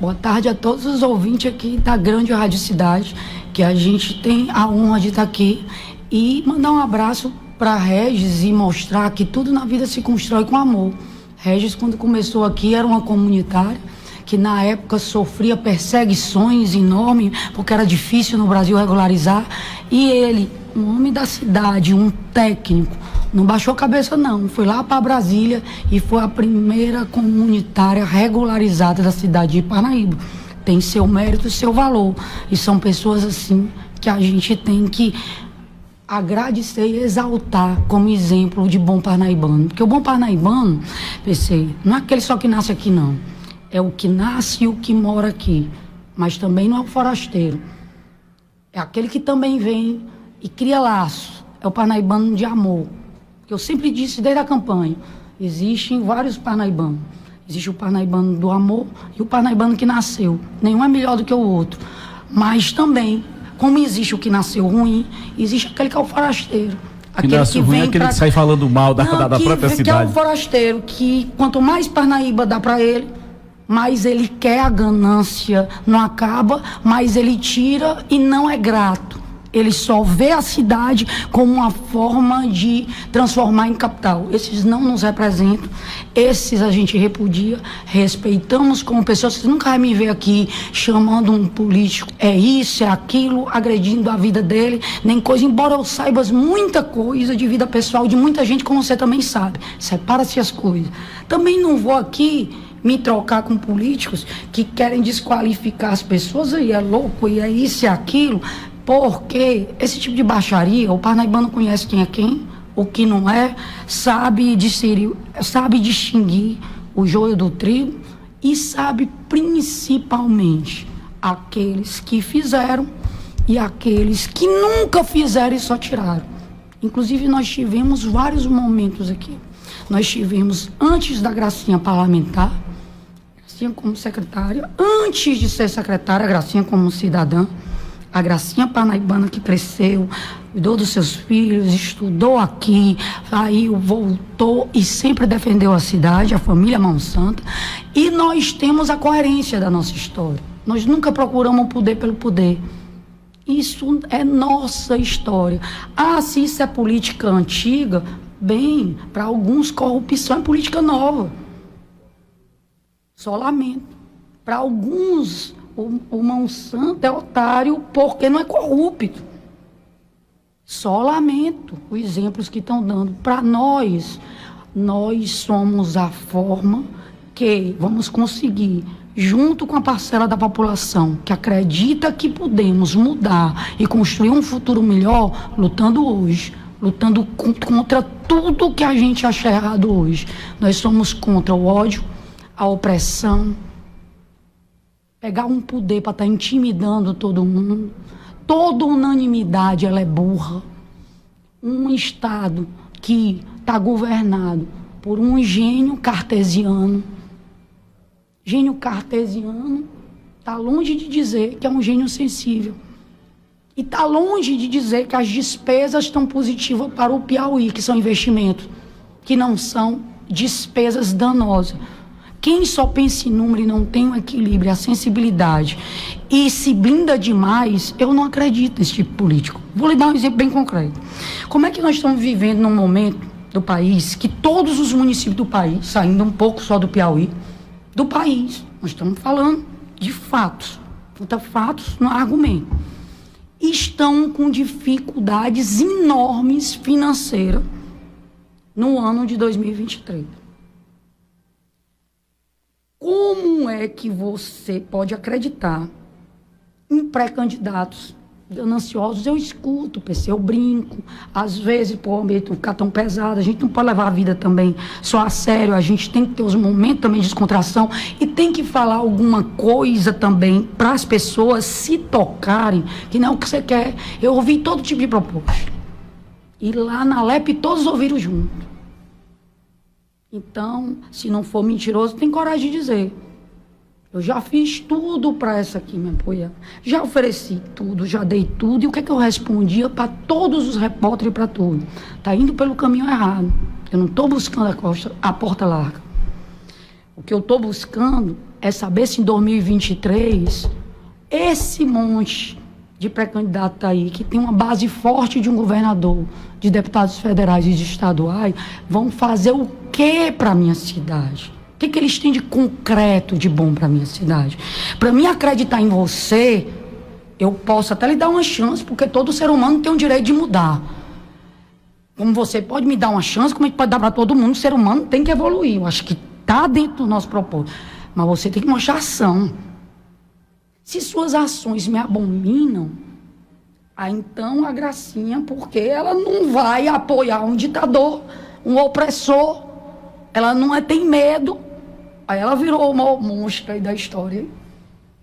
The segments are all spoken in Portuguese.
Boa tarde a todos os ouvintes aqui da grande Rádio Cidade, que a gente tem a honra de estar aqui, e mandar um abraço para Regis e mostrar que tudo na vida se constrói com amor. Regis, quando começou aqui, era uma comunitária que na época sofria perseguições enormes, porque era difícil no Brasil regularizar, e ele, um homem da cidade, um técnico, não baixou a cabeça não, foi lá para Brasília e foi a primeira comunitária regularizada da cidade de Parnaíba. Tem seu mérito e seu valor, e são pessoas assim que a gente tem que agradecer e exaltar como exemplo de bom parnaibano, porque o bom parnaibano, pensei, não é aquele só que nasce aqui não, é o que nasce e o que mora aqui, mas também não é o forasteiro, é aquele que também vem e cria laço, é o parnaibano de amor, que eu sempre disse desde a campanha, existem vários parnaibanos, existe o parnaibano do amor e o parnaibano que nasceu, nenhum é melhor do que o outro, mas também, como existe o que nasceu ruim, existe aquele que é o forasteiro. Aquele que vem aquele que sai falando mal da própria cidade. Que é o forasteiro, que quanto mais Parnaíba dá para ele, mais ele quer a ganância, não acaba, mais ele tira e não é grato. Ele só vê a cidade como uma forma de transformar em capital. Esses não nos representam, esses a gente repudia, respeitamos como pessoas. Vocês nunca vão me ver aqui chamando um político, é isso, é aquilo, agredindo a vida dele, nem coisa, embora eu saiba muita coisa de vida pessoal de muita gente, como você também sabe. Separa-se as coisas. Também não vou aqui me trocar com políticos que querem desqualificar as pessoas, e é louco, e é isso, é aquilo. Porque esse tipo de baixaria, o parnaibano conhece quem é quem, o que não é, sabe distinguir o joio do trigo e sabe principalmente aqueles que fizeram e aqueles que nunca fizeram e só tiraram. Inclusive nós tivemos vários momentos aqui. Nós tivemos antes da Gracinha parlamentar, Gracinha como secretária, antes de ser secretária, Gracinha como cidadã, a Gracinha parnaibana que cresceu, cuidou dos seus filhos, estudou aqui, saiu, voltou e sempre defendeu a cidade, a família Mão Santa. E nós temos a coerência da nossa história. Nós nunca procuramos o poder pelo poder. Isso é nossa história. Ah, se isso é política antiga, bem, para alguns corrupção é política nova. Só lamento. Para alguns, o Mão Santa é otário porque não é corrupto. Só lamento os exemplos que estão dando. Para nós somos a forma que vamos conseguir, junto com a parcela da população que acredita que podemos mudar e construir um futuro melhor, lutando hoje, lutando contra tudo que a gente acha errado hoje. Nós somos contra o ódio, a opressão, pegar um poder para estar intimidando todo mundo. Toda unanimidade, ela é burra. Um Estado que está governado por um gênio cartesiano. Gênio cartesiano está longe de dizer que é um gênio sensível. E está longe de dizer que as despesas estão positivas para o Piauí, que são investimentos, que não são despesas danosas. Quem só pensa em número e não tem o equilíbrio, a sensibilidade e se blinda demais, eu não acredito nesse tipo de político. Vou lhe dar um exemplo bem concreto. Como é que nós estamos vivendo num momento do país que todos os municípios do país, saindo um pouco só do Piauí, do país, nós estamos falando de fatos, fatos não há argumento, estão com dificuldades enormes financeiras no ano de 2023. Como é que você pode acreditar em pré-candidatos gananciosos? Eu escuto, PC, eu brinco. Às vezes, pô, não ficar tão pesado. A gente não pode levar a vida também só a sério. A gente tem que ter os momentos também de descontração e tem que falar alguma coisa também para as pessoas se tocarem, que não é o que você quer. Eu ouvi todo tipo de proposta. E lá na LEP todos ouviram junto. Então, se não for mentiroso, tem coragem de dizer. Eu já fiz tudo para essa aqui me apoiar. Já ofereci tudo, já dei tudo. E o que é que eu respondia para todos os repórteres e para tudo? Está indo pelo caminho errado. Eu não estou buscando a porta larga. O que eu estou buscando é saber se em 2023, esse monte de pré-candidato aí, que tem uma base forte de um governador, de deputados federais e de estaduais, vão fazer o que para a minha cidade? O que eles têm de concreto, de bom para a minha cidade? Para mim acreditar em você, eu posso até lhe dar uma chance, porque todo ser humano tem o direito de mudar. Como você pode me dar uma chance, como a gente pode dar para todo mundo, o ser humano tem que evoluir. Eu acho que está dentro do nosso propósito. Mas você tem que mostrar ação. Se suas ações me abominam, aí então a Gracinha, porque ela não vai apoiar um ditador, um opressor, ela não tem medo. Aí ela virou o maior monstro aí da história,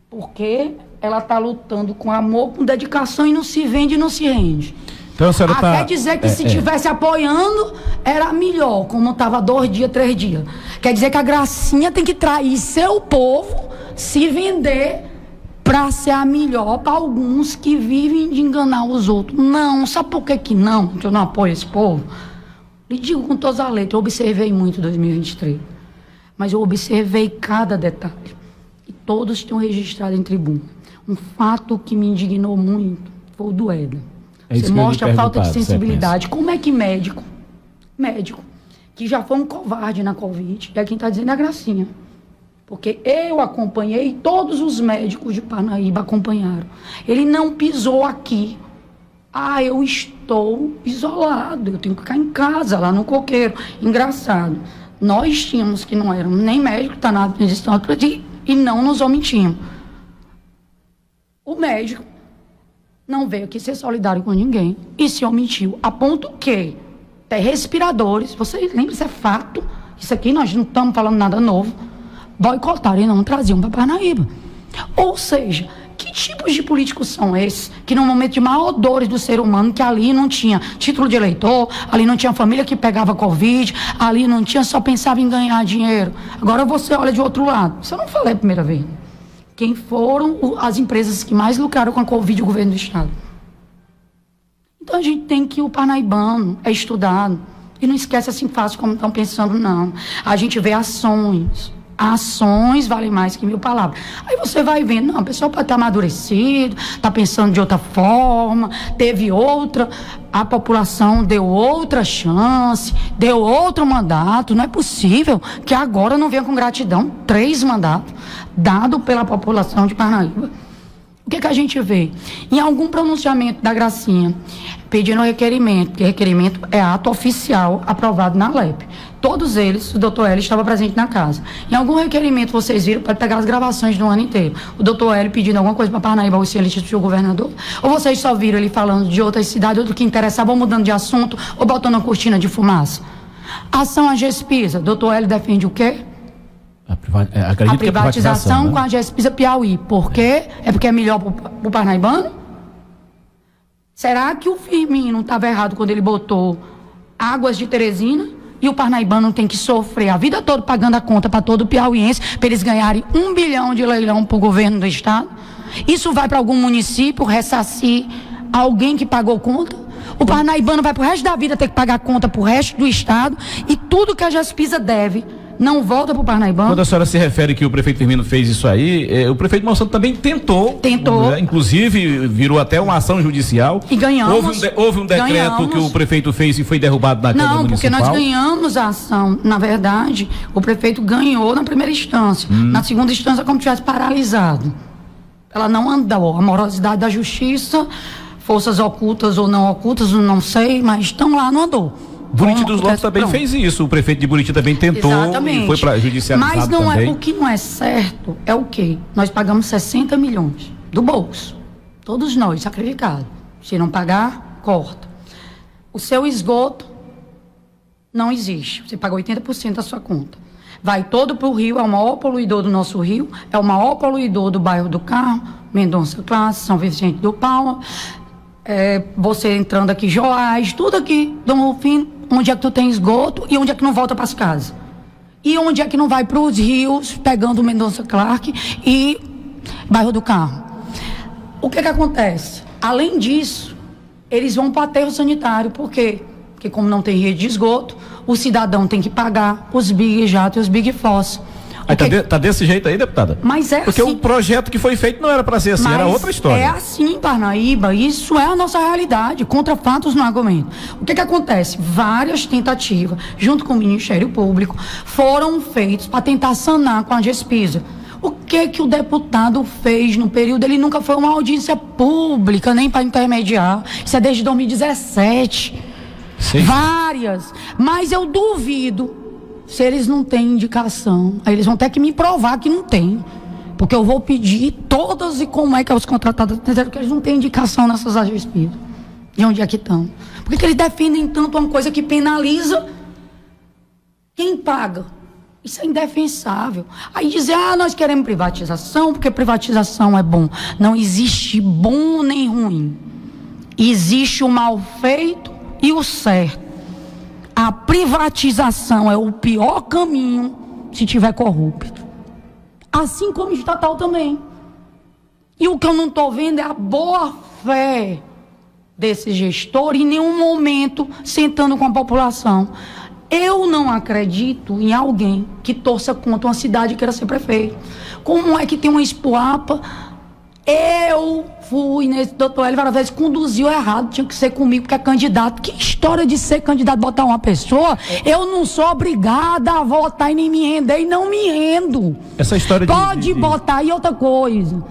porque ela está lutando com amor, com dedicação e não se vende e não se rende. Então a senhora quer dizer que se estivesse apoiando, era melhor, como estava 2 dias, 3 dias. Quer dizer que a Gracinha tem que trair seu povo, se vender para ser a melhor para alguns que vivem de enganar os outros. Não, sabe por que não? Que eu não apoio esse povo? Lhe digo com todas as letras, eu observei muito 2023. Mas eu observei cada detalhe. E todos estão registrados em tribuna. Um fato que me indignou muito foi o do Éder. Você mostra a falta de sensibilidade. Como é que médico, que já foi um covarde na Covid, é quem está dizendo a Gracinha. Porque eu acompanhei, todos os médicos de Parnaíba acompanharam. Ele não pisou aqui. Eu estou isolado, eu tenho que ficar em casa, lá no coqueiro. Engraçado. Nós tínhamos, que não éramos nem médico, está na administração, e não nos omitimos. O médico não veio aqui ser solidário com ninguém e se omitiu, a ponto que até respiradores, vocês lembram, isso é fato, isso aqui nós não estamos falando nada novo, boicotaram e não traziam para Parnaíba. Ou seja, que tipos de políticos são esses que no momento de maior dores do ser humano, que ali não tinha título de eleitor, ali não tinha família que pegava Covid, ali não tinha, só pensava em ganhar dinheiro. Agora você olha de outro lado, isso eu não falei a primeira vez. Quem foram as empresas que mais lucraram com a Covid, o governo do estado. Então a gente tem que, o parnaibano é estudado, e não esquece assim fácil como estão pensando, não. A gente vê ações. Ações valem mais que 1000 palavras. Aí você vai vendo, não, a pessoa pode estar amadurecido, está pensando de outra forma, teve outra, a população deu outra chance, deu outro mandato. Não é possível que agora não venha com gratidão 3 mandatos dados pela população de Parnaíba. O que a gente vê? Em algum pronunciamento da Gracinha, pedindo requerimento, que requerimento é ato oficial aprovado na LEP. Todos eles, o doutor Hélio estava presente na casa. Em algum requerimento, vocês viram, pode pegar as gravações do ano inteiro. O doutor Hélio pedindo alguma coisa para Parnaíba, ou se ele instituiu o governador. Ou vocês só viram ele falando de outras cidades, ou do que interessava, ou mudando de assunto, ou botando uma cortina de fumaça. Ação à Gespisa. Doutor Hélio defende o quê? A privatização, né? Com a Gespisa Piauí. Por quê? É porque é melhor para o parnaibano? Será que o Firmino estava errado quando ele botou Águas de Teresina e o parnaibano tem que sofrer a vida toda pagando a conta para todo o piauiense para eles ganharem 1 bilhão de leilão para o governo do estado? Isso vai para algum município ressarcir alguém que pagou conta? O parnaibano vai para o resto da vida ter que pagar conta para o resto do estado e tudo que a Gespisa deve não volta para o parnaibano. Quando a senhora se refere que o prefeito Firmino fez isso aí, o prefeito Monsanto também tentou, inclusive virou até uma ação judicial. E ganhamos. Houve um decreto que o prefeito fez e foi derrubado na Câmara Municipal. Não, porque nós ganhamos a ação. Na verdade, o prefeito ganhou na primeira instância. Na segunda instância, como tivesse paralisado. Ela não andou. A morosidade da justiça, forças ocultas ou não sei, mas estão lá, não andou. Buriti dos Lopes também fez isso. O prefeito de Buriti também tentou. Exatamente. E foi para judicializado. Mas não também. O que não é certo é o quê? Nós pagamos 60 milhões do bolso. Todos nós, sacrificados. Se não pagar, corta. O seu esgoto não existe. Você paga 80% da sua conta. Vai todo para o rio, é o maior poluidor do nosso rio, é o maior poluidor do bairro do Carmo, Mendonça Classe, São Vicente do Palma. Você entrando aqui, Joás, tudo aqui, no fim, onde é que tu tem esgoto e onde é que não volta para as casas. E onde é que não vai para os rios, pegando o Mendonça Clark e bairro do Carmo. O que acontece? Além disso, eles vão para aterro sanitário. Por quê? Porque como não tem rede de esgoto, o cidadão tem que pagar os Big Jato e os Big Fossa. Tá desse jeito aí, deputada? Mas é porque assim. o projeto que foi feito não era para ser assim, era outra história. É assim, Parnaíba, isso é a nossa realidade, contra fatos no argumento. O que acontece? Várias tentativas, junto com o Ministério Público, foram feitas para tentar sanar com a Gespisa. O que o deputado fez no período? Ele nunca foi uma audiência pública, nem para intermediar. Isso é desde 2017. Sim. Várias. Mas eu duvido, se eles não têm indicação, aí eles vão ter que me provar que não tem. Porque eu vou pedir todas e como é que os contratados disseram que eles não têm indicação nessas agências. De onde é que estão? Por que eles defendem tanto uma coisa que penaliza quem paga? Isso é indefensável. Aí dizer, nós queremos privatização, porque privatização é bom. Não existe bom nem ruim. Existe o mal feito e o certo. A privatização é o pior caminho se tiver corrupto. Assim como o estatal também. E o que eu não estou vendo é a boa fé desse gestor em nenhum momento sentando com a população. Eu não acredito em alguém que torça contra uma cidade e queira ser prefeito. Como é que tem uma Expoapa? Eu fui nesse doutor Hélio várias vezes, conduziu errado, tinha que ser comigo, porque é candidato. Que história de ser candidato, botar uma pessoa? Eu não sou obrigada a votar e nem me render, e não me rendo. Essa história Pode botar. E outra coisa,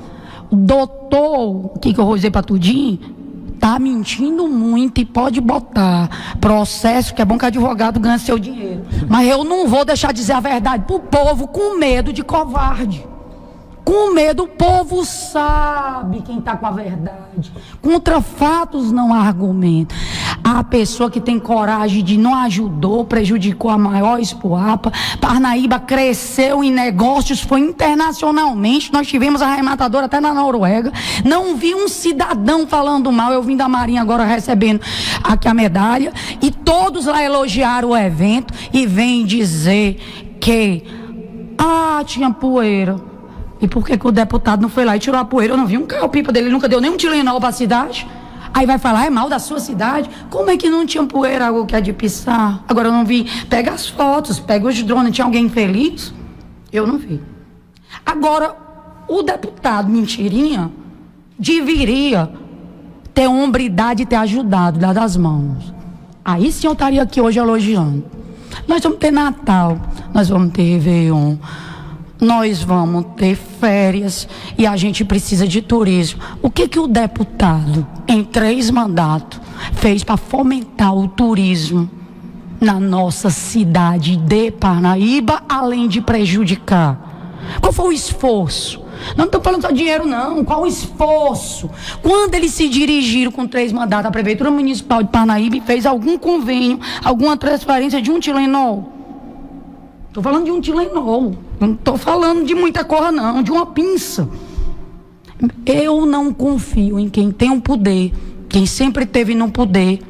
doutor, o que eu vou dizer pra tudinho? Tá mentindo muito e pode botar processo, que é bom que advogado ganha seu dinheiro. Mas eu não vou deixar de dizer a verdade pro povo com medo de covarde. Com medo, o povo sabe quem está com a verdade. Contra fatos não há argumento. A pessoa que tem coragem de não ajudou, prejudicou a maior Expoapa. Parnaíba cresceu em negócios, foi internacionalmente. Nós tivemos a arrematadora até na Noruega. Não vi um cidadão falando mal. Eu vim da Marinha agora recebendo aqui a medalha. E todos lá elogiaram o evento e vêm dizer que tinha poeira. E por que o deputado não foi lá e tirou a poeira? Eu não vi um carro-pipa dele, ele nunca deu nem um Tilenol para a cidade. Aí vai falar, é mal da sua cidade? Como é que não tinha poeira, algo que é de pisar? Agora eu não vi. Pega as fotos, pega os drones, tinha alguém feliz? Eu não vi. Agora, o deputado Mentirinha deveria ter hombridade e ter ajudado, dado as mãos. Aí sim eu estaria aqui hoje elogiando. Nós vamos ter Natal, nós vamos ter Réveillon, nós vamos ter férias e a gente precisa de turismo. O que o deputado, em 3 mandatos, fez para fomentar o turismo na nossa cidade de Parnaíba, além de prejudicar? Qual foi o esforço? Não estou falando só de dinheiro, não. Qual o esforço? Quando eles se dirigiram com 3 mandatos à Prefeitura Municipal de Parnaíba e fez algum convênio, alguma transferência de um Tilenol? Estou falando de um Tilenol. Não estou falando de muita coisa, não. De uma pinça. Eu não confio em quem tem o poder, quem sempre teve no poder.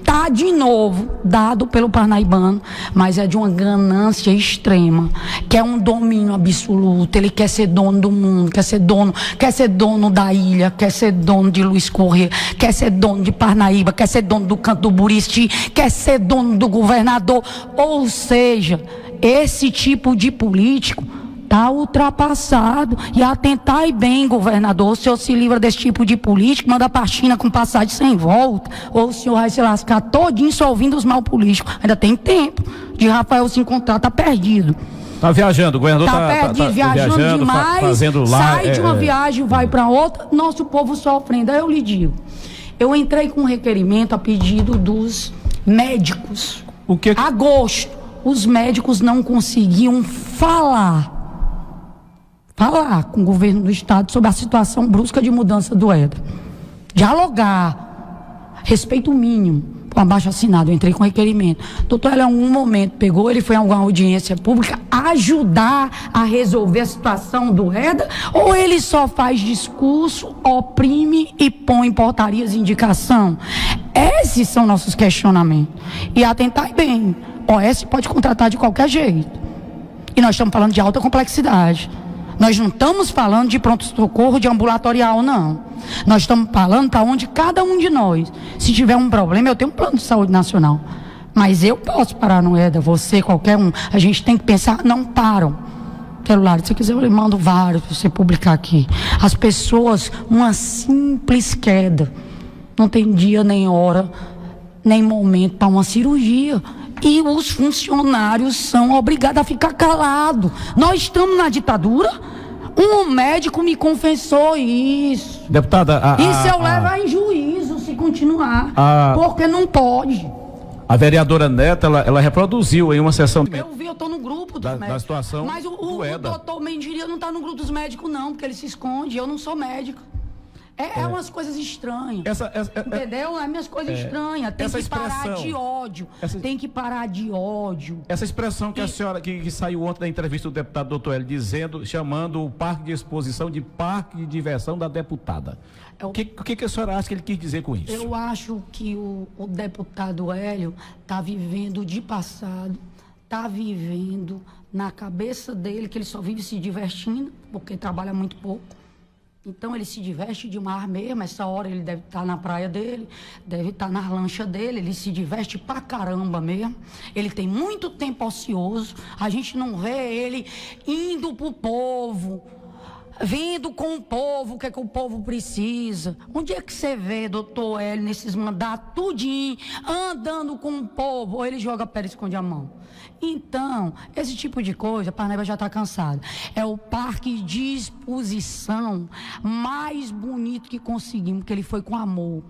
Tá de novo dado pelo parnaibano, mas é de uma ganância extrema, que é um domínio absoluto. Ele quer ser dono do mundo, quer ser dono da ilha, quer ser dono de Luiz Corrêa, quer ser dono de Parnaíba, quer ser dono do Canto do Buristi, quer ser dono do governador. Ou seja, esse tipo de político está ultrapassado. E atentai bem, governador, o senhor se livra desse tipo de político, manda pra China com passagem sem volta, ou o senhor vai se lascar todinho só ouvindo os mal políticos. Ainda tem tempo de Rafael se encontrar, tá perdido. Tá viajando, o governador tá perdido, viajando demais, fazendo lá, sai de uma viagem, vai para outra, nosso povo sofrendo. Aí eu lhe digo, eu entrei com um requerimento a pedido dos médicos. O que? Agosto, os médicos não conseguiam falar com o governo do estado sobre a situação brusca de mudança do EDA. Dialogar, respeito mínimo, com abaixo assinado, eu entrei com requerimento. Doutor, ele em algum momento pegou, ele foi em alguma audiência pública ajudar a resolver a situação do EDA, ou ele só faz discurso, oprime e põe portarias de indicação? Esses são nossos questionamentos. E atentai bem, OS pode contratar de qualquer jeito. E nós estamos falando de alta complexidade. Nós não estamos falando de pronto-socorro, de ambulatorial, não. Nós estamos falando para onde cada um de nós, se tiver um problema, eu tenho um plano de saúde nacional. Mas eu posso parar no EDA, você, qualquer um. A gente tem que pensar, não param. Telulari, se quiser eu lhe mando vários para você publicar aqui. As pessoas, uma simples queda, não tem dia nem hora, nem momento para uma cirurgia. E os funcionários são obrigados a ficar calados. Nós estamos na ditadura? Um médico me confessou isso. Deputada, isso eu levo em juízo se continuar. Porque não pode. A vereadora Neta, ela reproduziu aí uma sessão. Eu vi, eu estou no grupo dos médicos. Da situação. Mas o doutor Mendiria não está no grupo dos médicos, não, porque ele se esconde. Eu não sou médico. É umas coisas estranhas. Entendeu? É minhas coisas estranhas. Tem que parar de ódio. Tem que parar de ódio. Essa expressão que a senhora, que saiu ontem da entrevista do deputado Dr. Hélio, chamando o parque de exposição de parque de diversão da deputada. O que a senhora acha que ele quis dizer com isso? Eu acho que o deputado Hélio está vivendo de passado, está vivendo na cabeça dele, que ele só vive se divertindo, porque trabalha muito pouco. Então ele se diverte demais mesmo, essa hora ele deve estar na praia dele, deve estar na lancha dele, ele se diverte pra caramba mesmo. Ele tem muito tempo ocioso, a gente não vê ele indo pro povo, vindo com o povo, o que é que o povo precisa. Onde é que você vê, doutor Hélio, nesses mandatos, tudinho, andando com o povo, ou ele joga pedra e esconde a mão? Então, esse tipo de coisa, Parnaíba já está cansado. É o parque de exposição mais bonito que conseguimos, que ele foi com amor.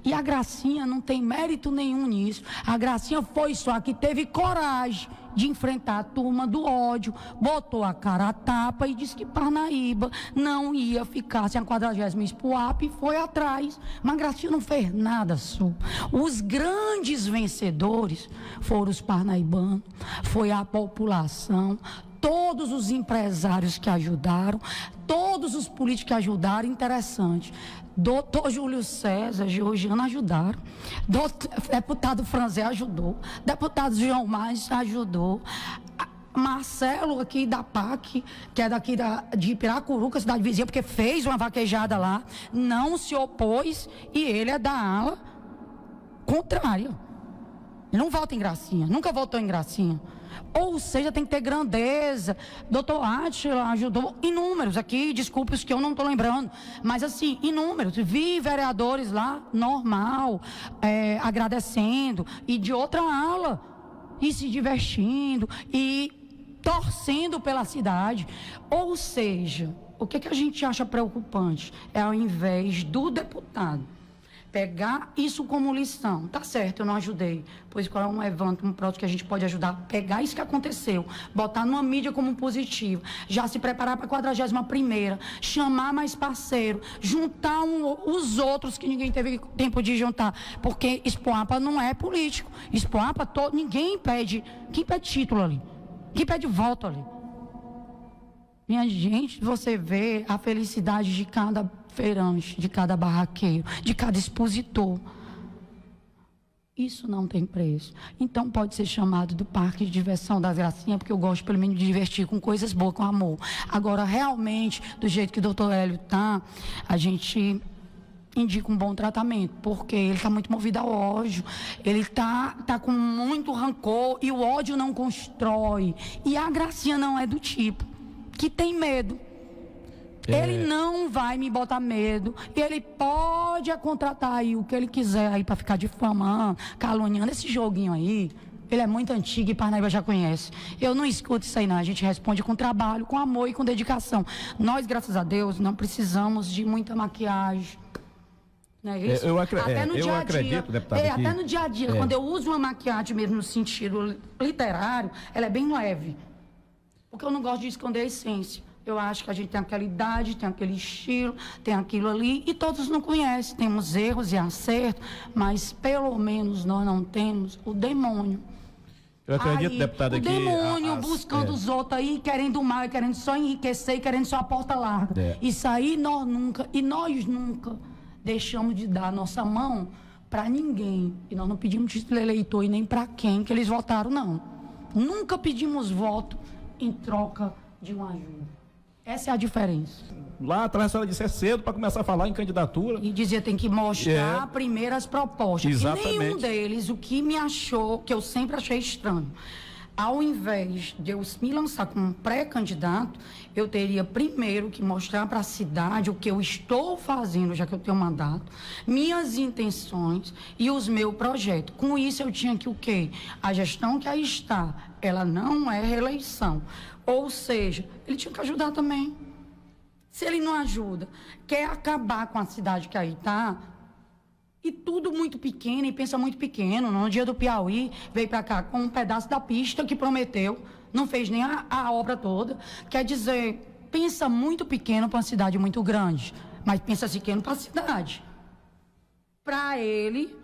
E a Gracinha não tem mérito nenhum nisso. A Gracinha foi só que teve coragem de enfrentar a turma do ódio, botou a cara a tapa e disse que Parnaíba não ia ficar sem a 40ª Expoap e foi atrás. Mas a Gracinha não fez nada, Su. Os grandes vencedores foram os parnaibanos, foi a população, todos os empresários que ajudaram, todos os políticos que ajudaram, interessante. Doutor Júlio César, Georgiana ajudaram, deputado Franzé ajudou, deputado João Mais ajudou, Marcelo aqui da PAC, que é daqui de Piracuruca, cidade vizinha, porque fez uma vaquejada lá, não se opôs e ele é da ala contrária. Ele não vota em Gracinha, nunca votou em Gracinha. Ou seja, tem que ter grandeza. Doutor Átila ajudou inúmeros aqui, desculpe os que eu não estou lembrando, mas assim, inúmeros. Vi vereadores lá, normal, agradecendo, e de outra ala, e se divertindo, e torcendo pela cidade. Ou seja, o que a gente acha preocupante? É ao invés do deputado pegar isso como lição. Tá certo, eu não ajudei. Pois qual é um evento, um próximo que a gente pode ajudar? Pegar isso que aconteceu, botar numa mídia como positivo, já se preparar para a 41ª, chamar mais parceiro, juntar os outros que ninguém teve tempo de juntar. Porque Expoapa não é político. Expoapa, ninguém pede. Quem pede título ali? Quem pede voto ali? Minha gente, você vê a felicidade de cada feirante, de cada barraqueiro, de cada expositor. Isso não tem preço. Então pode ser chamado do parque de diversão da Gracinha, porque eu gosto pelo menos de divertir com coisas boas, com amor. Agora, realmente, do jeito que o doutor Hélio está, a gente indica um bom tratamento, porque ele está muito movido ao ódio, ele está com muito rancor, e o ódio não constrói. E a Gracinha não é do tipo que tem medo. Ele não vai me botar medo. E ele pode contratar aí o que ele quiser aí para ficar difamando, caluniando. Esse joguinho aí, ele é muito antigo e Parnaíba já conhece. Eu não escuto isso aí não. A gente responde com trabalho, com amor e com dedicação. Nós, graças a Deus, não precisamos de muita maquiagem. Não é isso? Até no dia a dia, deputado, até no dia a dia, quando eu uso uma maquiagem mesmo no sentido literário, ela é bem leve. Porque eu não gosto de esconder a essência. Eu acho que a gente tem aquela idade, tem aquele estilo, tem aquilo ali, e todos não conhecem. Temos erros e acertos, mas pelo menos nós não temos o demônio. Eu acredito, deputada, que... O demônio buscando os outros aí, querendo mal, querendo só enriquecer, querendo só a porta larga. Isso aí nós nunca deixamos de dar a nossa mão para ninguém. E nós não pedimos título eleitor e nem para quem que eles votaram, não. Nunca pedimos voto em troca de uma ajuda. Essa é a diferença. Lá atrás a senhora disse cedo para começar a falar em candidatura. E dizia, tem que mostrar primeiro as propostas. Exatamente. E nenhum deles, o que me achou, que eu sempre achei estranho. Ao invés de eu me lançar como pré-candidato, eu teria primeiro que mostrar para a cidade o que eu estou fazendo, já que eu tenho mandato, minhas intenções e os meus projetos. Com isso eu tinha que o quê? A gestão que aí está, ela não é reeleição. Ou seja, ele tinha que ajudar também. Se ele não ajuda, quer acabar com a cidade que aí está, e tudo muito pequeno, e pensa muito pequeno. No dia do Piauí, veio para cá com um pedaço da pista que prometeu, não fez nem a obra toda. Quer dizer, pensa muito pequeno para uma cidade muito grande, mas pensa pequeno para a cidade. Para ele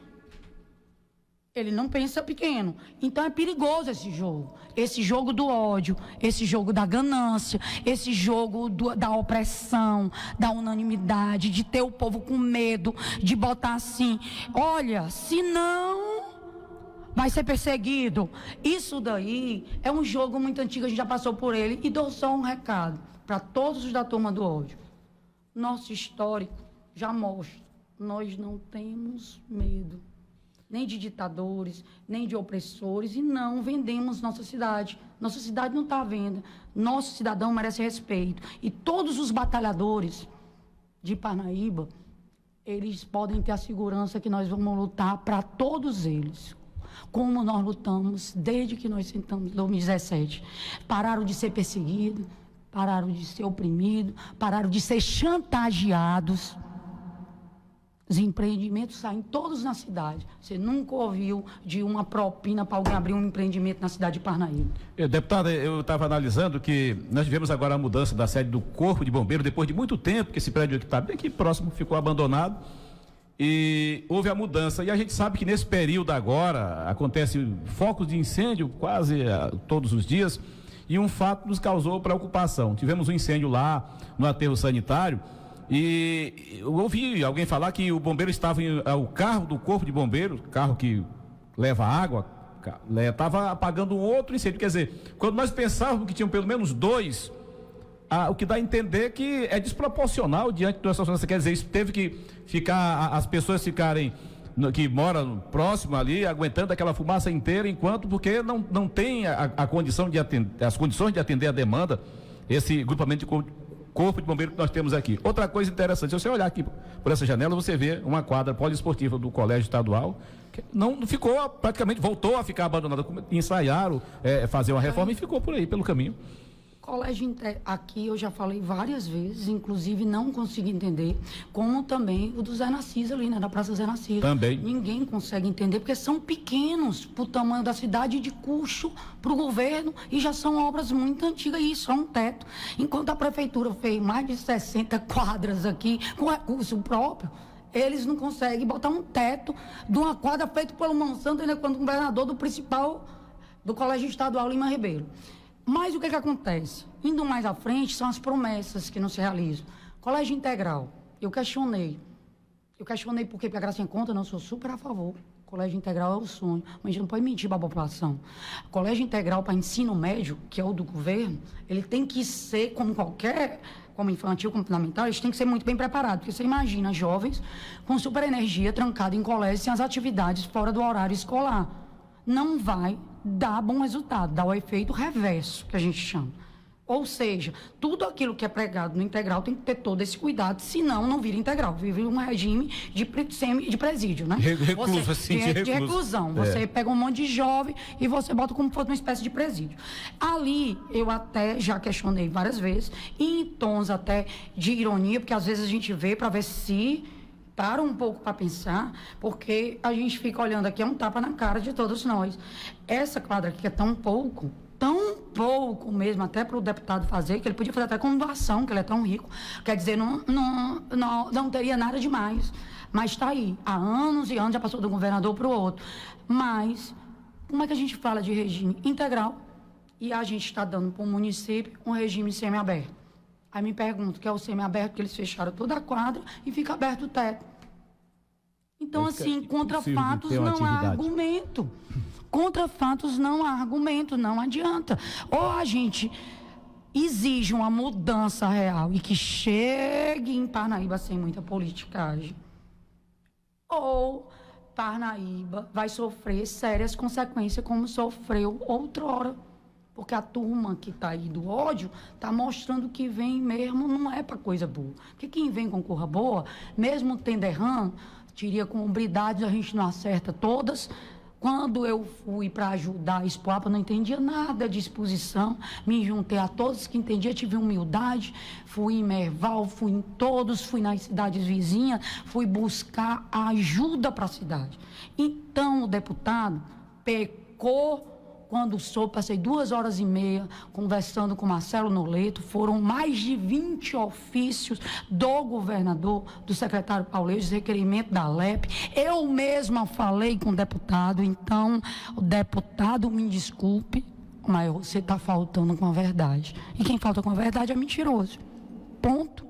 não pensa pequeno. Então é perigoso esse jogo do ódio, esse jogo da ganância, esse jogo da opressão, da unanimidade, de ter o povo com medo, de botar assim, olha, se não vai ser perseguido. Isso daí é um jogo muito antigo, a gente já passou por ele. E dou só um recado para todos os da turma do ódio. Nosso histórico já mostra, nós não temos medo nem de ditadores, nem de opressores, e não vendemos nossa cidade. Nossa cidade não está à venda. Nosso cidadão merece respeito. E todos os batalhadores de Parnaíba, eles podem ter a segurança que nós vamos lutar para todos eles, como nós lutamos desde que nós sentamos em 2017. Pararam de ser perseguidos, pararam de ser oprimidos, pararam de ser chantageados. Os empreendimentos saem todos na cidade. Você nunca ouviu de uma propina para alguém abrir um empreendimento na cidade de Parnaíba. Deputada, eu estava analisando que nós tivemos agora a mudança da sede do Corpo de Bombeiros, depois de muito tempo, que esse prédio que está bem aqui próximo ficou abandonado, e houve a mudança. E a gente sabe que nesse período agora, acontece focos de incêndio quase todos os dias, e um fato nos causou preocupação. Tivemos um incêndio lá no aterro sanitário, e eu ouvi alguém falar que o bombeiro estava o carro do Corpo de Bombeiros, carro que leva água, estava apagando um outro incêndio. Quer dizer, quando nós pensávamos que tinham pelo menos dois, o que dá a entender que é desproporcional diante da situação. Quer dizer, isso teve que ficar, as pessoas ficarem, que moram próximo ali, aguentando aquela fumaça inteira, porque não tem a condição de atender, as condições de atender a demanda, esse grupamento de Corpo de Bombeiro que nós temos aqui. Outra coisa interessante, se você olhar aqui por essa janela, você vê uma quadra poliesportiva do Colégio Estadual, que não ficou, praticamente voltou a ficar abandonada. Ensaiaram fazer uma reforma e ficou por aí, pelo caminho. Colégio aqui eu já falei várias vezes, inclusive não consigo entender, como também o do Zé Narciso ali, né, da Praça Zé Narciso. Também. Ninguém consegue entender, porque são pequenos pro tamanho da cidade e de custo pro governo, e já são obras muito antigas, e só um teto. Enquanto a prefeitura fez mais de 60 quadras aqui, com recurso próprio, eles não conseguem botar um teto de uma quadra feita pelo Monsanto, ainda quando o governador do principal do Colégio Estadual Lima Ribeiro. Mas o que acontece? Indo mais à frente, são as promessas que não se realizam. Colégio integral, eu questionei porque a Gracinha conta, não, sou super a favor. Colégio integral é o sonho, mas a gente não pode mentir para a população. Colégio integral para ensino médio, que é o do governo, ele tem que ser como infantil, como fundamental, eles têm que ser muito bem preparados, porque você imagina jovens com super energia trancados em colégio sem as atividades fora do horário escolar. Não vai dar bom resultado, dá o efeito reverso, que a gente chama. Ou seja, tudo aquilo que é pregado no integral tem que ter todo esse cuidado, senão não vira integral, vive um regime de presídio, né? Recluso, assim, de reclusão. Você pega um monte de jovem e você bota como se fosse uma espécie de presídio. Ali, eu até já questionei várias vezes, em tons até de ironia, porque às vezes a gente vê para ver se para um pouco para pensar, porque a gente fica olhando aqui, é um tapa na cara de todos nós. Essa quadra aqui que é tão pouco mesmo, até para o deputado fazer, que ele podia fazer até com doação, que ele é tão rico, quer dizer, não teria nada demais. Mas está aí, há anos e anos, já passou de um governador para o outro. Mas, como é que a gente fala de regime integral e a gente está dando para o município um regime semiaberto? Aí me pergunto, que é o semi-aberto, que eles fecharam toda a quadra e fica aberto o teto. Então, assim, contra fatos não há argumento. Contra fatos não há argumento, não adianta. Ou a gente exige uma mudança real e que chegue em Parnaíba sem muita politicagem, ou Parnaíba vai sofrer sérias consequências como sofreu outrora. Porque a turma que está aí do ódio está mostrando que vem mesmo, não é para coisa boa. Porque quem vem com coisa boa, mesmo tendo errando, teria com hombridade, a gente não acerta todas. Quando eu fui para ajudar a Expoapa, não entendia nada de exposição, me juntei a todos que entendiam, tive humildade, fui em Merval, fui em todos, fui nas cidades vizinhas, fui buscar ajuda para a cidade. Então o deputado pecou. Quando soube, passei 2h30 conversando com Marcelo Noleto, foram mais de 20 ofícios do governador, do secretário Pauleiro, de requerimento da LEP. Eu mesma falei com o deputado, então o deputado me desculpe, mas você está faltando com a verdade. E quem falta com a verdade é mentiroso. Ponto.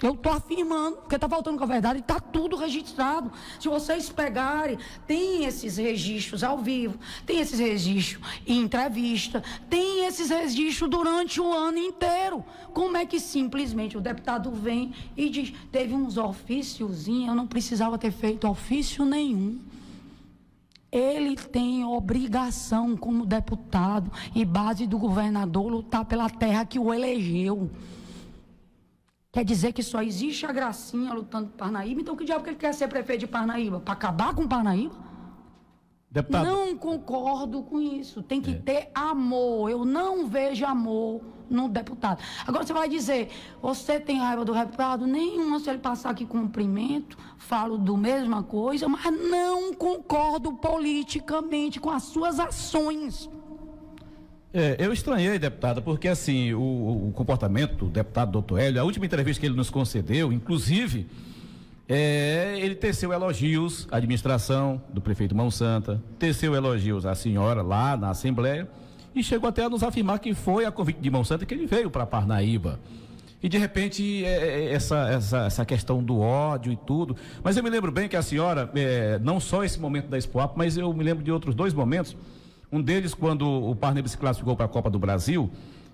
Eu estou afirmando, porque está faltando com a verdade, está tudo registrado. Se vocês pegarem, tem esses registros ao vivo, tem esses registros em entrevista, tem esses registros durante o ano inteiro. Como é que simplesmente o deputado vem e diz, teve uns ofíciozinhos, eu não precisava ter feito ofício nenhum. Ele tem obrigação como deputado e base do governador lutar pela terra que o elegeu. Quer dizer que só existe a Gracinha lutando por Parnaíba? Então que diabo que ele quer ser prefeito de Parnaíba? Para acabar com Parnaíba? Deputado. Não concordo com isso. Tem que ter amor. Eu não vejo amor no deputado. Agora você vai dizer, você tem raiva do deputado? Nenhuma. Se ele passar aqui cumprimento, falo do mesma coisa, mas não concordo politicamente com as suas ações. Eu estranhei, deputada, porque assim, o comportamento do deputado doutor Hélio, a última entrevista que ele nos concedeu, inclusive, ele teceu elogios à administração do prefeito Mão Santa, teceu elogios à senhora lá na Assembleia e chegou até a nos afirmar que foi a convite de Mão Santa que ele veio para Parnaíba. E de repente, essa questão do ódio e tudo. Mas eu me lembro bem que a senhora, não só esse momento da Expoapa, mas eu me lembro de outros 2 momentos. Um deles, quando o Parnaíba se classificou para a Copa do Brasil,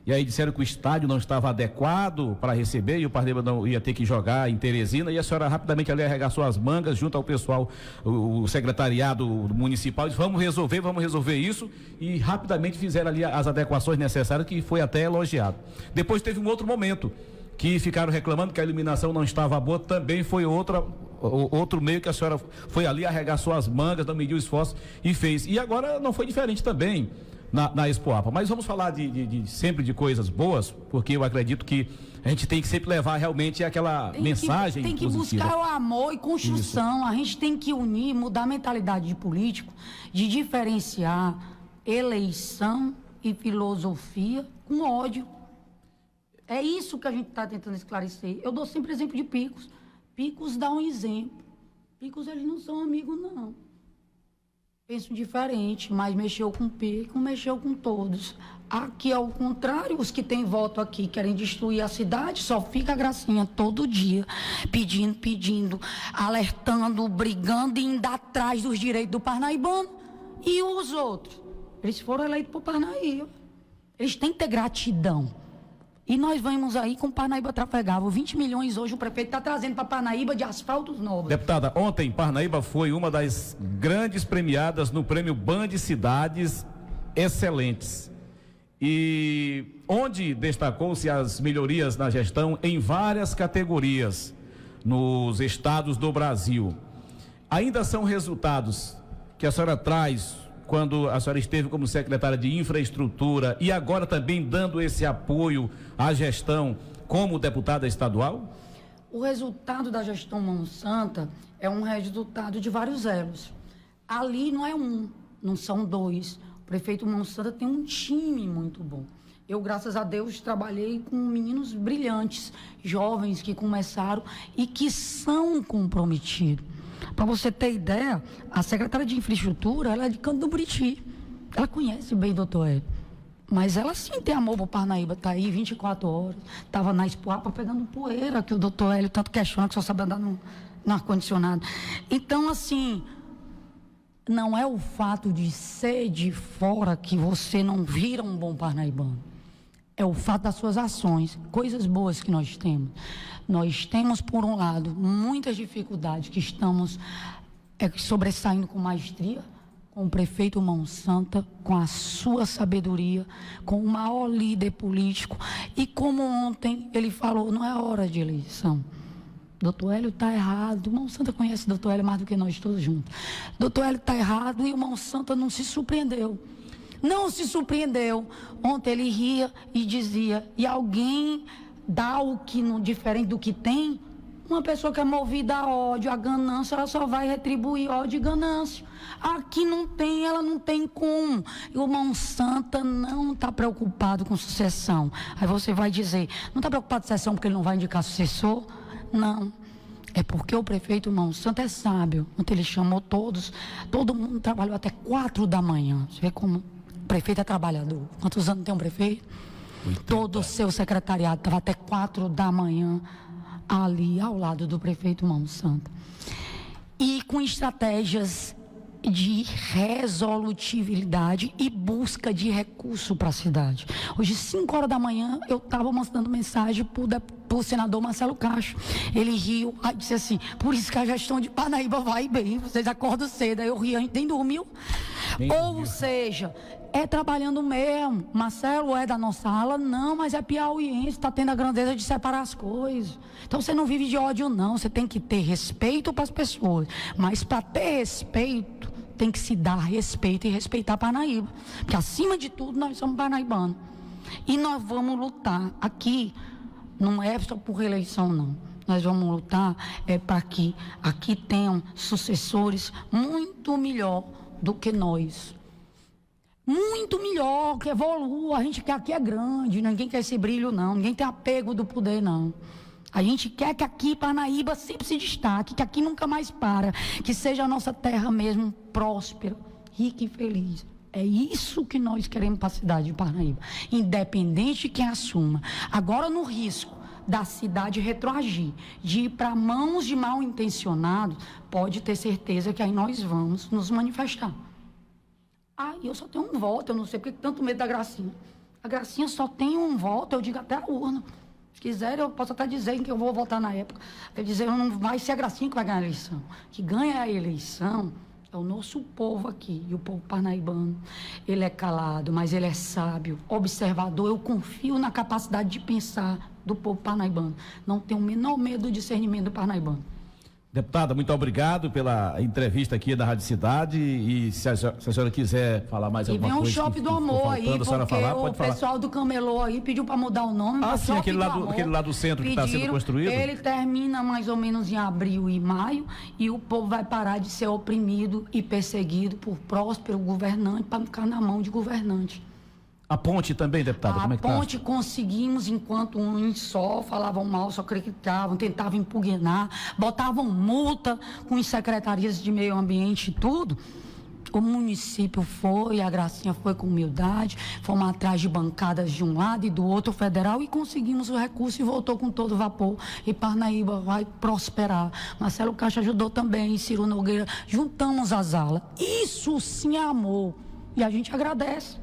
e aí disseram que o estádio não estava adequado para receber, e o Parnaíba não ia ter que jogar em Teresina, e a senhora rapidamente ali arregaçou as mangas, junto ao pessoal, o secretariado municipal, disse, vamos resolver isso, e rapidamente fizeram ali as adequações necessárias, que foi até elogiado. Depois teve um outro momento, que ficaram reclamando que a iluminação não estava boa, também foi outro meio que a senhora foi ali, arregaçou as mangas, não mediu esforço e fez. E agora não foi diferente também na Expoapa. Mas vamos falar sempre de coisas boas, porque eu acredito que a gente tem que sempre levar realmente aquela mensagem Tem que positiva. buscar o amor e construção. Isso. A gente tem que unir, mudar a mentalidade de político, de diferenciar eleição e filosofia com ódio. É isso que a gente está tentando esclarecer. Eu dou sempre exemplo de Picos. Picos dá um exemplo. Picos, eles não são amigos, não. Pensam diferente, mas mexeu com Picos, mexeu com todos. Aqui, ao contrário, os que têm voto aqui querem destruir a cidade, só fica a Gracinha todo dia, pedindo, alertando, brigando e indo atrás dos direitos do parnaibano. E os outros? Eles foram eleitos por Parnaíba. Eles têm que ter gratidão. E nós vamos aí com Parnaíba trafegável. 20 milhões hoje o prefeito está trazendo para Parnaíba de asfaltos novos. Deputada, ontem Parnaíba foi uma das grandes premiadas no prêmio Band Cidades Excelentes. E onde destacou-se as melhorias na gestão em várias categorias nos estados do Brasil. Ainda são resultados que a senhora traz quando a senhora esteve como secretária de infraestrutura e agora também dando esse apoio à gestão como deputada estadual? O resultado da gestão Mão Santa é um resultado de vários elos. Ali não é um, não são 2. O prefeito Mão Santa tem um time muito bom. Eu, graças a Deus, trabalhei com meninos brilhantes, jovens que começaram e que são comprometidos. Para você ter ideia, a secretária de infraestrutura, ela é de Canto do Buriti. Ela conhece bem o doutor Hélio. Mas ela sim tem amor para Parnaíba, tá aí 24 horas. Estava na Expoapa pegando poeira, que o doutor Hélio tanto questiona, que só sabe andar no ar-condicionado. Então, assim, não é o fato de ser de fora que você não vira um bom parnaibano. É o fato das suas ações, coisas boas que nós temos. Nós temos, por um lado, muitas dificuldades que estamos sobressaindo com maestria, com o prefeito Mão Santa, com a sua sabedoria, com o maior líder político. E como ontem ele falou, não é hora de eleição. Doutor Hélio está errado. O Mão Santa conhece o doutor Hélio mais do que nós todos juntos. Doutor Hélio está errado e o Mão Santa não se surpreendeu. Não se surpreendeu. Ontem ele ria e dizia, e alguém dá o que não diferente do que tem? Uma pessoa que é movida a ódio, a ganância, ela só vai retribuir ódio e ganância. Aqui não tem, ela não tem como. E o Mão Santa não está preocupado com sucessão. Aí você vai dizer, não está preocupado com sucessão porque ele não vai indicar sucessor? Não. É porque o prefeito Mão Santa é sábio. Ontem ele chamou todos, todo mundo trabalhou até 4 da manhã. Você vê como o prefeito é trabalhador. Quantos anos tem um prefeito? 80. Todo o seu secretariado estava até 4 da manhã ali ao lado do prefeito Mão Santa. E com estratégias de resolutividade e busca de recurso para a cidade. Hoje, 5 horas da manhã, eu estava mandando mensagem para o senador Marcelo Castro. Ele riu, aí disse assim, por isso que a gestão de Parnaíba vai bem, vocês acordam cedo. Aí eu ri, a gente nem dormiu. Ou seja, é trabalhando mesmo. Marcelo é da nossa ala? Não, mas é piauiense, está tendo a grandeza de separar as coisas. Então você não vive de ódio não, você tem que ter respeito para as pessoas. Mas para ter respeito, tem que se dar respeito e respeitar Parnaíba. Porque acima de tudo nós somos parnaibanos. E nós vamos lutar aqui, não é só por reeleição não. Nós vamos lutar para que aqui tenham sucessores muito melhor do que nós. Muito melhor, que evolua. A gente quer aqui é grande, ninguém quer esse brilho não, ninguém tem apego do poder não. A gente quer que aqui Parnaíba sempre se destaque, que aqui nunca mais para, que seja a nossa terra mesmo próspera, rica e feliz. É isso que nós queremos para a cidade de Parnaíba, independente de quem assuma. Agora no risco da cidade retroagir, de ir para mãos de mal intencionados, pode ter certeza que aí nós vamos nos manifestar. Eu só tenho um voto, eu não sei porque tanto medo da Gracinha. A Gracinha só tem um voto, eu digo até a urna. Se quiser, eu posso até dizer que eu vou votar na época. Eu dizer, não vai ser a Gracinha que vai ganhar a eleição. Que ganha a eleição é o nosso povo aqui, e o povo parnaibano. Ele é calado, mas ele é sábio, observador. Eu confio na capacidade de pensar do povo parnaibano. Não tenho o menor medo do discernimento do parnaibano. Deputada, muito obrigado pela entrevista aqui da Rádio Cidade, e se a senhora quiser falar mais alguma coisa... E vem um Shopping do Amor aí, porque o pessoal do Camelô aí pediu para mudar o nome. Sim, aquele lá do centro que está sendo construído. Ele termina mais ou menos em abril e maio, e o povo vai parar de ser oprimido e perseguido por próspero governante, para ficar na mão de governante. A ponte também, deputada? A ponte conseguimos, enquanto uns só falavam mal, só criticavam, tentavam impugnar, botavam multa com as secretarias de meio ambiente e tudo. O município foi, a Gracinha foi com humildade, fomos atrás de bancadas de um lado e do outro federal e conseguimos o recurso e voltou com todo vapor. E Parnaíba vai prosperar. Marcelo Castro ajudou também, Ciro Nogueira, juntamos as alas. Isso sim é amor. E a gente agradece.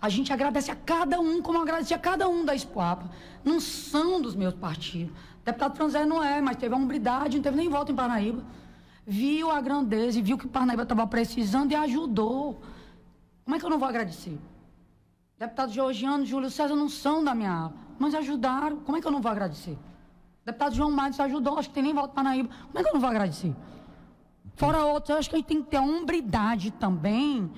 A gente agradece a cada um, como agradece a cada um da Expoapa. Não são dos meus partidos. O deputado Franzé não é, mas teve a hombridade, não teve nem voto em Parnaíba. Viu a grandeza e viu que Parnaíba estava precisando e ajudou. Como é que eu não vou agradecer? Deputado Georgiano e Júlio César não são da minha ala, mas ajudaram. Como é que eu não vou agradecer? Deputado João Matos ajudou, acho que tem nem voto em Parnaíba. Como é que eu não vou agradecer? Fora outros, eu acho que a gente tem que ter a hombridade também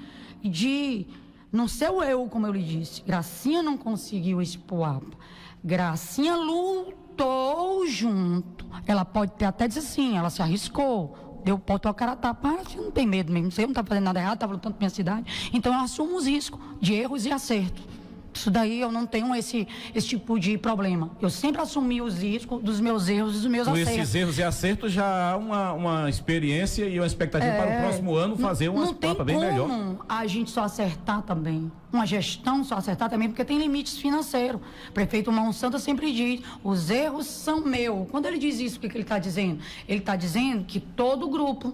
de... Não ser eu, como eu lhe disse. Gracinha não conseguiu Expoapa. Gracinha lutou junto. Ela pode ter até dito assim, ela se arriscou. Deu pau a cara tapa. Você não tem medo mesmo. Você não está fazendo nada errado, está lutando por minha cidade. Então eu assumo os riscos de erros e acertos. Isso daí eu não tenho esse tipo de problema. Eu sempre assumi os riscos dos meus erros e dos meus acertos. Com esses erros e acertos já há uma experiência e uma expectativa para o próximo ano fazer uma Expoapa bem melhor. Não tem como a gente só acertar também. Uma gestão só acertar também, porque tem limites financeiros. O prefeito Mão Santa sempre diz, os erros são meus. Quando ele diz isso, o que ele está dizendo? Ele está dizendo que todo grupo,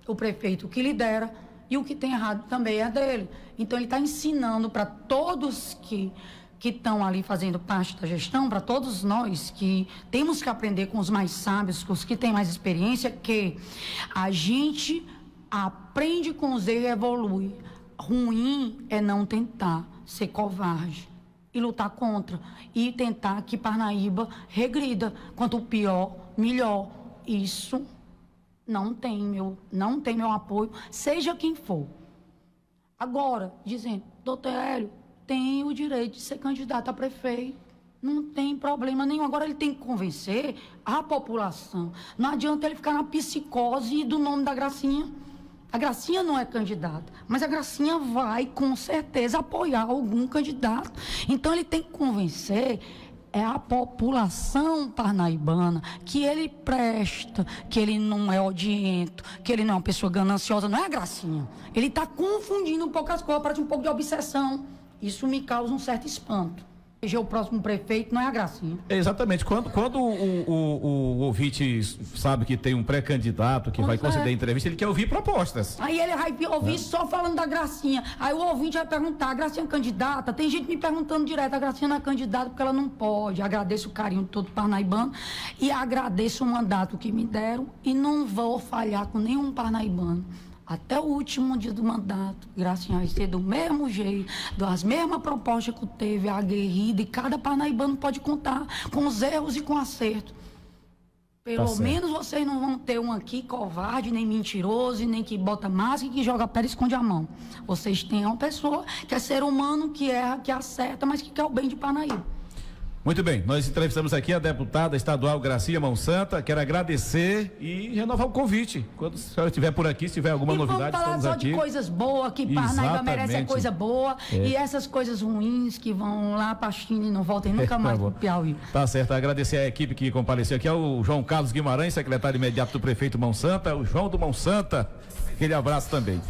o prefeito que lidera, e o que tem errado também é dele. Então ele está ensinando para todos que estão ali fazendo parte da gestão, para todos nós que temos que aprender com os mais sábios, com os que têm mais experiência, que a gente aprende com os erros e evolui. Ruim é não tentar ser covarde e lutar contra. E tentar que Parnaíba regrida. Quanto pior, melhor. Isso não tem meu apoio, seja quem for. Agora, dizendo, doutor Hélio, tem o direito de ser candidato a prefeito. Não tem problema nenhum. Agora ele tem que convencer a população. Não adianta ele ficar na psicose do nome da Gracinha. A Gracinha não é candidata, mas a Gracinha vai, com certeza, apoiar algum candidato. Então ele tem que convencer a população parnaibana que ele presta, que ele não é odiento, que ele não é uma pessoa gananciosa. Não é a Gracinha. Ele está confundindo um pouco as coisas, parece um pouco de obsessão. Isso me causa um certo espanto. O próximo prefeito não é a Gracinha. Exatamente. Quando o ouvinte sabe que tem um pré-candidato que vai conceder entrevista, ele quer ouvir propostas. Aí ele vai ouvir só falando da Gracinha. Aí o ouvinte vai perguntar: a Gracinha é candidata? Tem gente me perguntando direto: a Gracinha não é candidata porque ela não pode. Agradeço o carinho de todo parnaibano e agradeço o mandato que me deram e não vou falhar com nenhum parnaibano. Até o último dia do mandato, Gracinha vai ser do mesmo jeito, das mesmas propostas que teve, aguerrida, e cada parnaibano pode contar com os erros e com acerto. Pelo menos vocês não vão ter um aqui covarde, nem mentiroso, nem que bota máscara e que joga pedra e esconde a mão. Vocês têm uma pessoa que é ser humano, que erra, que acerta, mas que quer o bem de Parnaíba. Muito bem, nós entrevistamos aqui a deputada estadual Gracinha Monsanta. Quero agradecer e renovar o convite. Quando a senhora estiver por aqui, se tiver alguma novidade, estamos aqui. Vamos falar só de coisas boas, que Parnaíba merece a coisa boa. E essas coisas ruins que vão lá para a China e não voltem nunca mais para o Piauí. Tá certo, agradecer a equipe que compareceu aqui, ao João Carlos Guimarães, secretário imediato do prefeito Monsanta, o João do Monsanta, aquele abraço também.